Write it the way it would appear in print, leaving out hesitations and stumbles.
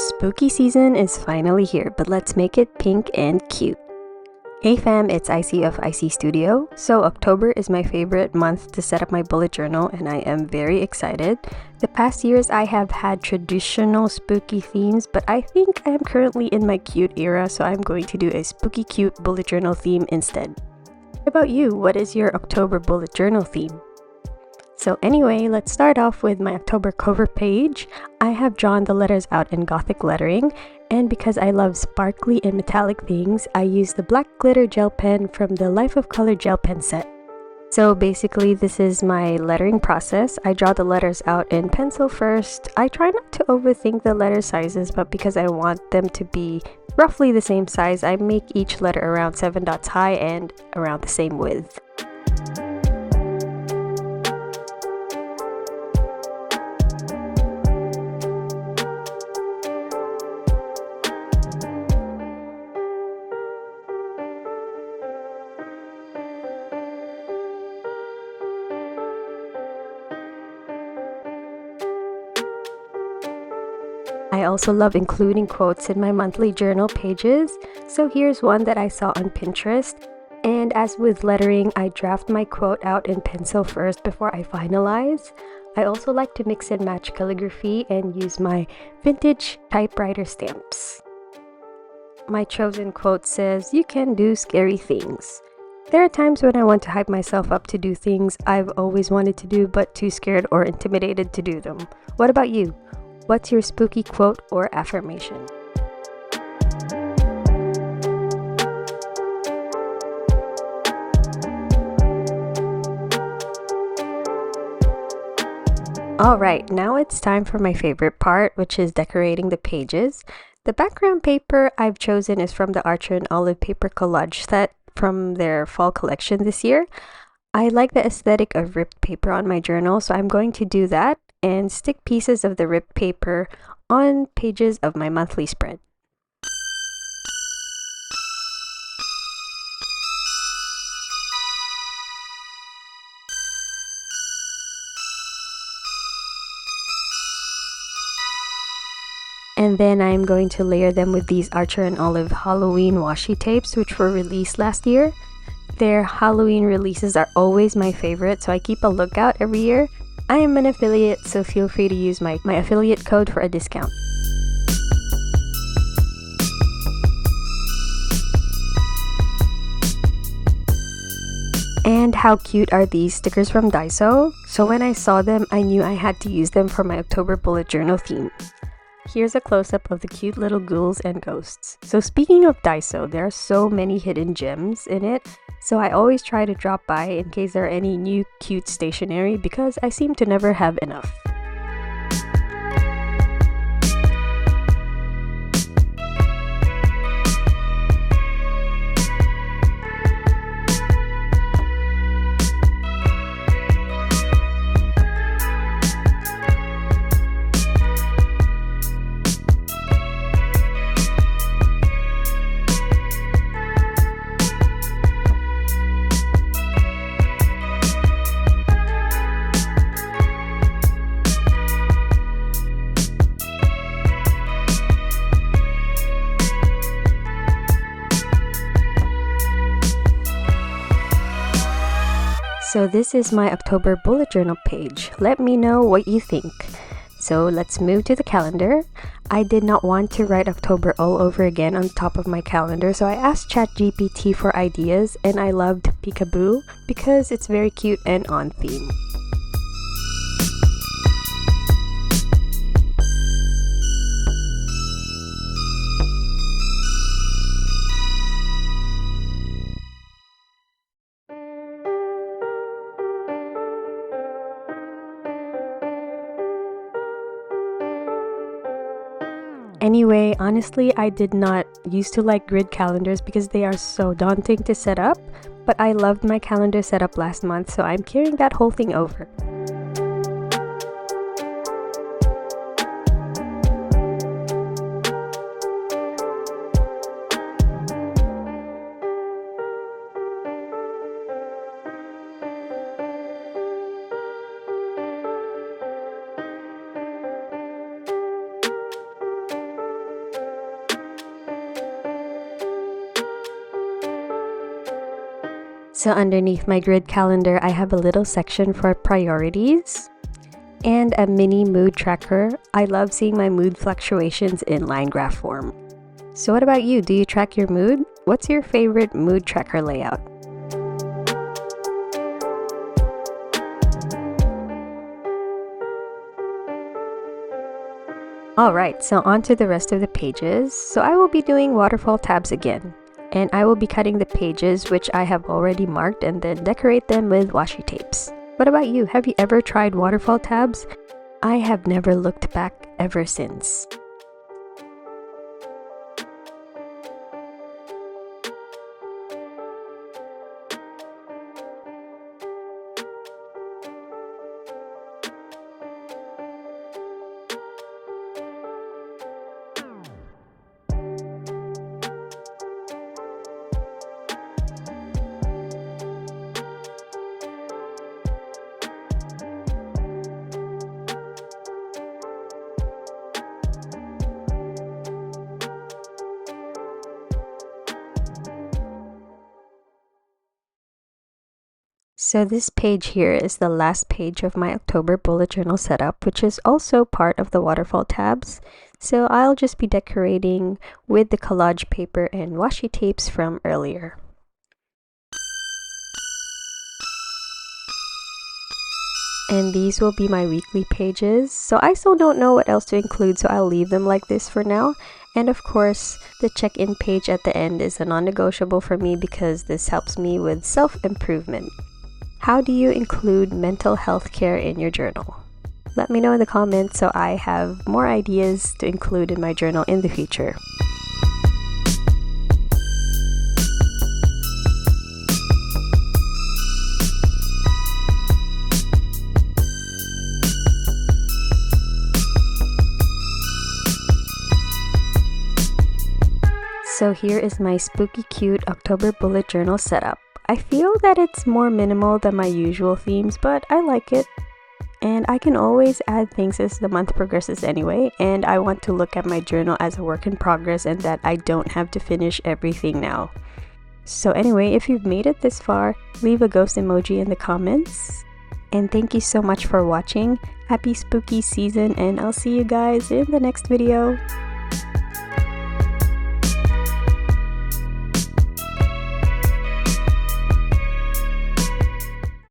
Spooky season is finally here, but let's make it pink and cute. Hey fam, it's Icy of Icy Studio. So October is my favorite month to set up my bullet journal and I am very excited. The past years I have had traditional spooky themes, but I think I am currently in my cute era, so I'm going to do a spooky cute bullet journal theme instead. What about you? What is your October bullet journal theme? So anyway, let's start off with my October cover page. I have drawn the letters out in Gothic lettering, and because I love sparkly and metallic things, I used the black glitter gel pen from the Life of Color gel pen set. So basically, this is my lettering process. I draw the letters out in pencil first. I try not to overthink the letter sizes, but because I want them to be roughly the same size, I make each letter around 7 dots high and around the same width. I also love including quotes in my monthly journal pages, so here's one that I saw on Pinterest. And as with lettering, I draft my quote out in pencil first before I finalize. I also like to mix and match calligraphy and use my vintage typewriter stamps. My chosen quote says, "You can do scary things." There are times when I want to hype myself up to do things I've always wanted to do but too scared or intimidated to do them. What about you? What's your spooky quote or affirmation? Alright, now it's time for my favorite part, which is decorating the pages. The background paper I've chosen is from the Archer and Olive paper collage set from their fall collection this year. I like the aesthetic of ripped paper on my journal, so I'm going to do that and stick pieces of the ripped paper on pages of my monthly spread. And then I'm going to layer them with these Archer and Olive Halloween washi tapes, which were released last year. Their Halloween releases are always my favorite, so I keep a lookout every year. I am an affiliate, so feel free to use my affiliate code for a discount. And how cute are these stickers from Daiso? So when I saw them, I knew I had to use them for my October bullet journal theme. Here's a close-up of the cute little ghouls and ghosts. So speaking of Daiso, there are so many hidden gems in it, so I always try to drop by in case there are any new cute stationery because I seem to never have enough. So this is my October bullet journal page. Let me know what you think. So let's move to the calendar. I did not want to write October all over again on top of my calendar, so I asked ChatGPT for ideas, and I loved Peekaboo because it's very cute and on theme. Anyway, honestly, I did not used to like grid calendars because they are so daunting to set up, but I loved my calendar setup last month, so I'm carrying that whole thing over. So underneath my grid calendar, I have a little section for priorities and a mini mood tracker. I love seeing my mood fluctuations in line graph form. So what about you? Do you track your mood? What's your favorite mood tracker layout? Alright, so on to the rest of the pages. So I will be doing waterfall tabs again. And I will be cutting the pages, which I have already marked, and then decorate them with washi tapes. What about you? Have you ever tried waterfall tabs? I have never looked back ever since. So this page here is the last page of my October bullet journal setup, which is also part of the waterfall tabs. So I'll just be decorating with the collage paper and washi tapes from earlier. And these will be my weekly pages. So I still don't know what else to include, so I'll leave them like this for now. And of course, the check-in page at the end is a non-negotiable for me because this helps me with self-improvement. How do you include mental health care in your journal? Let me know in the comments so I have more ideas to include in my journal in the future. So here is my spooky cute October bullet journal setup. I feel that it's more minimal than my usual themes, but I like it. And I can always add things as the month progresses anyway, and I want to look at my journal as a work in progress and that I don't have to finish everything now. So anyway, if you've made it this far, leave a ghost emoji in the comments. And thank you so much for watching. Happy spooky season, and I'll see you guys in the next video.